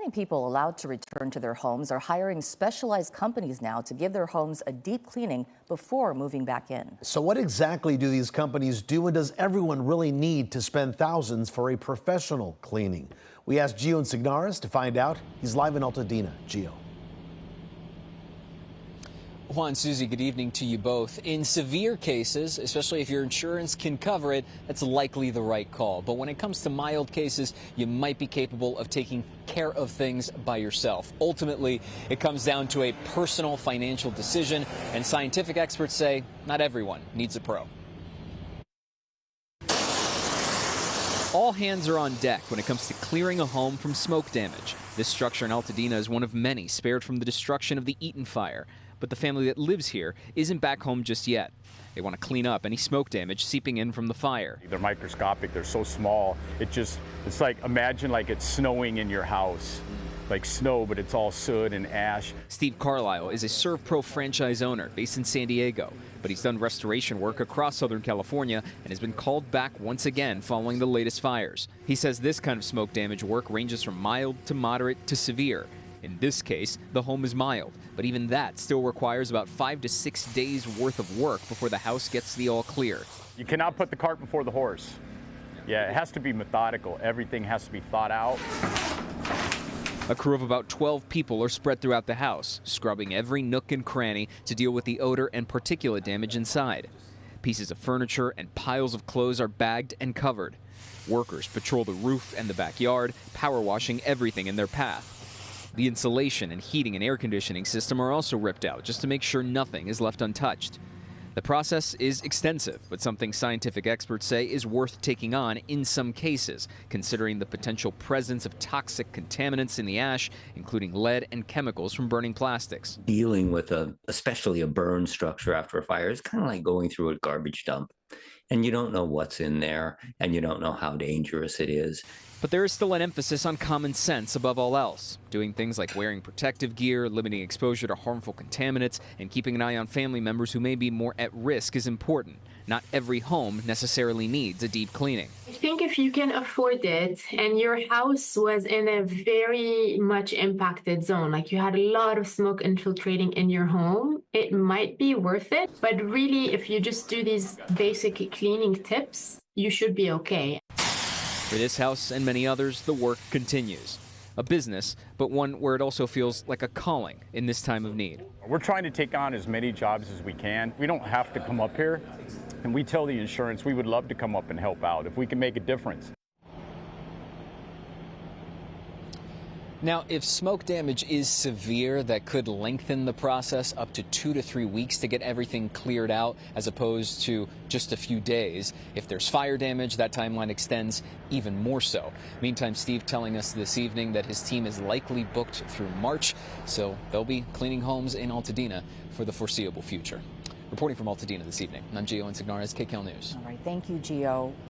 many people allowed to return to their homes are hiring specialized companies now to give their homes a deep cleaning before moving back in. So what exactly do these companies do, and does everyone really need to spend thousands for a professional cleaning? We asked Gio Insignares to find out. He's live in Altadena. Gio. Juan, Susie, good evening to you both. In severe cases, especially if your insurance can cover it, that's likely the right call. But when it comes to mild cases, you might be capable of taking care of things by yourself. Ultimately, it comes down to a personal financial decision, and scientific experts say not everyone needs a pro. All hands are on deck when it comes to clearing a home from smoke damage. This structure in Altadena is one of many spared from the destruction of the Eaton fire. But the family that lives here isn't back home just yet. They want to clean up any smoke damage seeping in from the fire. They're microscopic, they're so small. It's like, imagine like it's snowing in your house. Like snow, but it's all soot and ash. Steve Carlisle is a ServPro franchise owner based in San Diego, but he's done restoration work across Southern California and has been called back once again following the latest fires. He says this kind of smoke damage work ranges from mild to moderate to severe. In this case, the home is mild, but even that still requires about 5 to 6 days worth of work before the house gets the all clear. You cannot put the cart before the horse. Yeah, it has to be methodical. Everything has to be thought out. A crew of about 12 people are spread throughout the house, scrubbing every nook and cranny to deal with the odor and particulate damage inside. Pieces of furniture and piles of clothes are bagged and covered. Workers patrol the roof and the backyard, power washing everything in their path. The insulation and heating and air conditioning system are also ripped out just to make sure nothing is left untouched. The process is extensive, but something scientific experts say is worth taking on in some cases, considering the potential presence of toxic contaminants in the ash, including lead and chemicals from burning plastics. Dealing with especially a burn structure after a fire is kind of like going through a garbage dump. And you don't know what's in there, and you don't know how dangerous it is. But there is still an emphasis on common sense above all else. Doing things like wearing protective gear, limiting exposure to harmful contaminants, and keeping an eye on family members who may be more at risk is important. Not every home necessarily needs a deep cleaning. I think if you can afford it and your house was in a very much impacted zone, like you had a lot of smoke infiltrating in your home, it might be worth it. But really, if you just do these basic cleaning tips, you should be okay. For this house and many others, the work continues. A business, but one where it also feels like a calling in this time of need. We're trying to take on as many jobs as we can. We don't have to come up here, and we tell the insurance we would love to come up and help out if we can make a difference. Now, if smoke damage is severe, that could lengthen the process up to 2 to 3 weeks to get everything cleared out, as opposed to just a few days. If there's fire damage, that timeline extends even more so. Meantime, Steve telling us this evening that his team is likely booked through March, so they'll be cleaning homes in Altadena for the foreseeable future. Reporting from Altadena this evening, I'm Gio Insignares, KCAL News. All right, thank you, Gio.